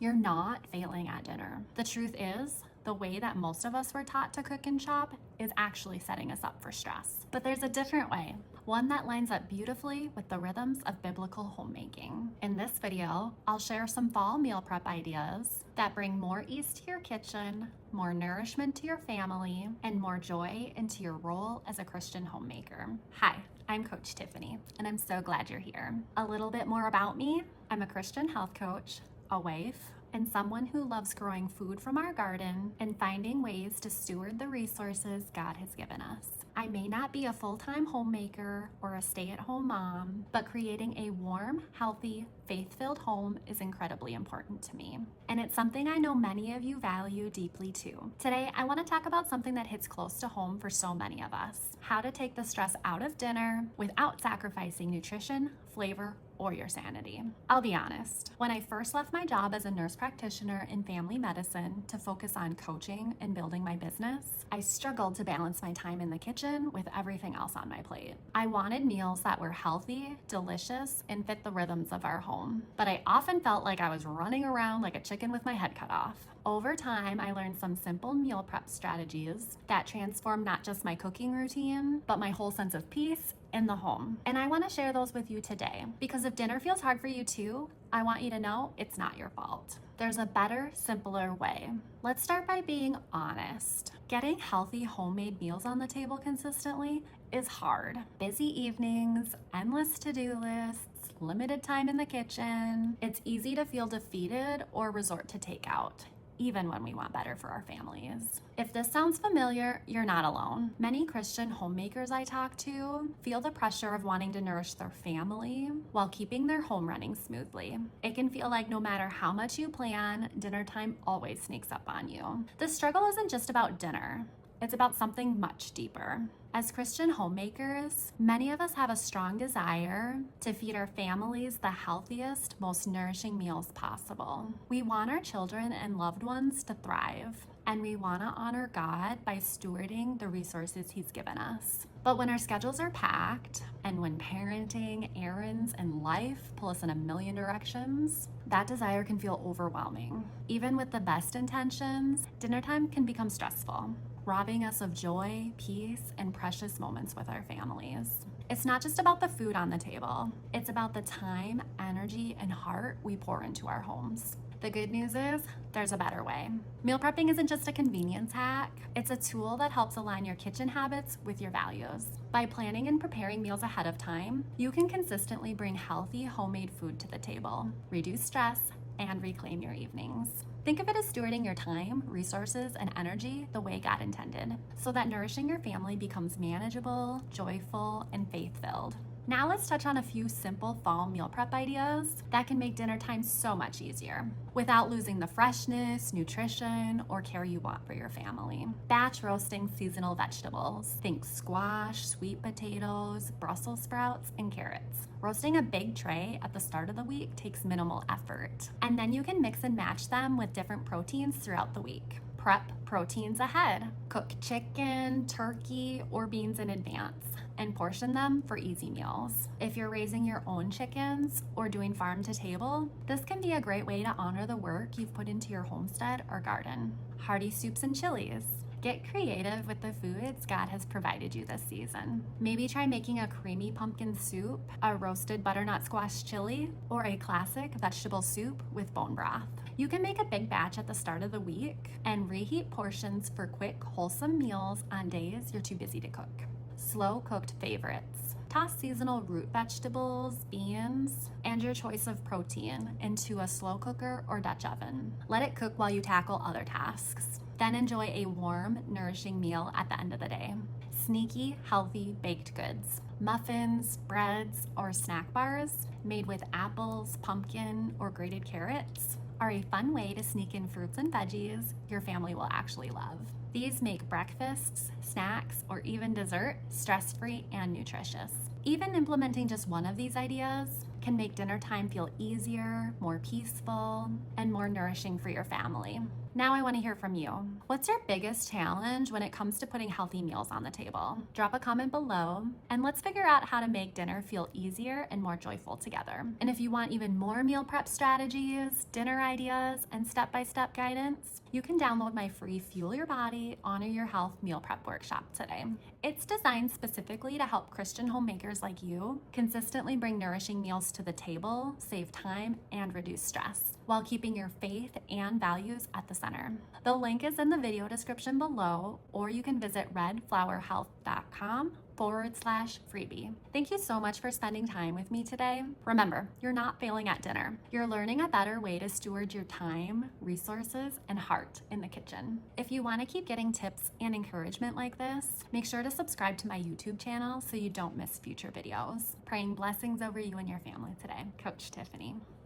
You're not failing at dinner. The truth is, the way that most of us were taught to cook and shop is actually setting us up for stress. But there's a different way, one that lines up beautifully with the rhythms of biblical homemaking. In this video, I'll share some fall meal prep ideas that bring more ease to your kitchen, more nourishment to your family, and more joy into your role as a Christian homemaker. Hi, I'm Coach Tiffany, and I'm so glad you're here. A little bit more about me: I'm a Christian health coach, a wife, and someone who loves growing food from our garden and finding ways to steward the resources God has given us. I may not be a full-time homemaker or a stay-at-home mom, but creating a warm, healthy, faith-filled home is incredibly important to me. And it's something I know many of you value deeply too. Today, I want to talk about something that hits close to home for so many of us: how to take the stress out of dinner without sacrificing nutrition, flavor, or your sanity. I'll be honest, when I first left my job as a nurse practitioner in family medicine to focus on coaching and building my business, I struggled to balance my time in the kitchen with everything else on my plate. I wanted meals that were healthy, delicious, and fit the rhythms of our home, but I often felt like I was running around like a chicken with my head cut off. Over time, I learned some simple meal prep strategies that transformed not just my cooking routine, but my whole sense of peace in the home. And I want to share those with you today, because if dinner feels hard for you too, I want you to know it's not your fault. There's a better, simpler way. Let's start by being honest. Getting healthy homemade meals on the table consistently is hard. Busy evenings, endless to-do lists, limited time in the kitchen. It's easy to feel defeated or resort to takeout, even when we want better for our families. If this sounds familiar, you're not alone. Many Christian homemakers I talk to feel the pressure of wanting to nourish their family while keeping their home running smoothly. It can feel like no matter how much you plan, dinner time always sneaks up on you. The struggle isn't just about dinner. It's about something much deeper. As Christian homemakers, many of us have a strong desire to feed our families the healthiest, most nourishing meals possible. We want our children and loved ones to thrive, and we want to honor God by stewarding the resources He's given us. But when our schedules are packed, and when parenting, errands, and life pull us in a million directions, that desire can feel overwhelming. Even with the best intentions, dinner time can become stressful, robbing us of joy, peace, and precious moments with our families. It's not just about the food on the table. It's about the time, energy, and heart we pour into our homes. The good news is, there's a better way. Meal prepping isn't just a convenience hack. It's a tool that helps align your kitchen habits with your values. By planning and preparing meals ahead of time, you can consistently bring healthy, homemade food to the table, reduce stress, and reclaim your evenings. Think of it as stewarding your time, resources, and energy the way God intended, so that nourishing your family becomes manageable, joyful, and faith-filled. Now let's touch on a few simple fall meal prep ideas that can make dinner time so much easier without losing the freshness, nutrition, or care you want for your family. Batch roasting seasonal vegetables. Think squash, sweet potatoes, Brussels sprouts, and carrots. Roasting a big tray at the start of the week takes minimal effort, and then you can mix and match them with different proteins throughout the week. Prep proteins ahead. Cook chicken, turkey, or beans in advance and portion them for easy meals. If you're raising your own chickens or doing farm to table, this can be a great way to honor the work you've put into your homestead or garden. Hearty soups and chilies. Get creative with the foods God has provided you this season. Maybe try making a creamy pumpkin soup, a roasted butternut squash chili, or a classic vegetable soup with bone broth. You can make a big batch at the start of the week and reheat portions for quick, wholesome meals on days you're too busy to cook. Slow cooked favorites. Toss seasonal root vegetables, beans, and your choice of protein into a slow cooker or Dutch oven. Let it cook while you tackle other tasks. Then enjoy a warm, nourishing meal at the end of the day. Sneaky, healthy baked goods. Muffins, breads, or snack bars made with apples, pumpkin, or grated carrots are a fun way to sneak in fruits and veggies your family will actually love. These make breakfasts, snacks, or even dessert stress-free and nutritious. Even implementing just one of these ideas can make dinner time feel easier, more peaceful, and more nourishing for your family. Now I want to hear from you. What's your biggest challenge when it comes to putting healthy meals on the table? Drop a comment below and let's figure out how to make dinner feel easier and more joyful together. And if you want even more meal prep strategies, dinner ideas, and step-by-step guidance, you can download my free Fuel Your Body, Honor Your Health meal prep workshop today. It's designed specifically to help Christian homemakers like you consistently bring nourishing meals to the table, save time, and reduce stress, while keeping your faith and values at the center. The link is in the video description below, or you can visit redflowerhealth.com/freebie. Thank you so much for spending time with me today. Remember, you're not failing at dinner. You're learning a better way to steward your time, resources, and heart in the kitchen. If you want to keep getting tips and encouragement like this, make sure to subscribe to my YouTube channel so you don't miss future videos. Praying blessings over you and your family today. Coach Tiffany.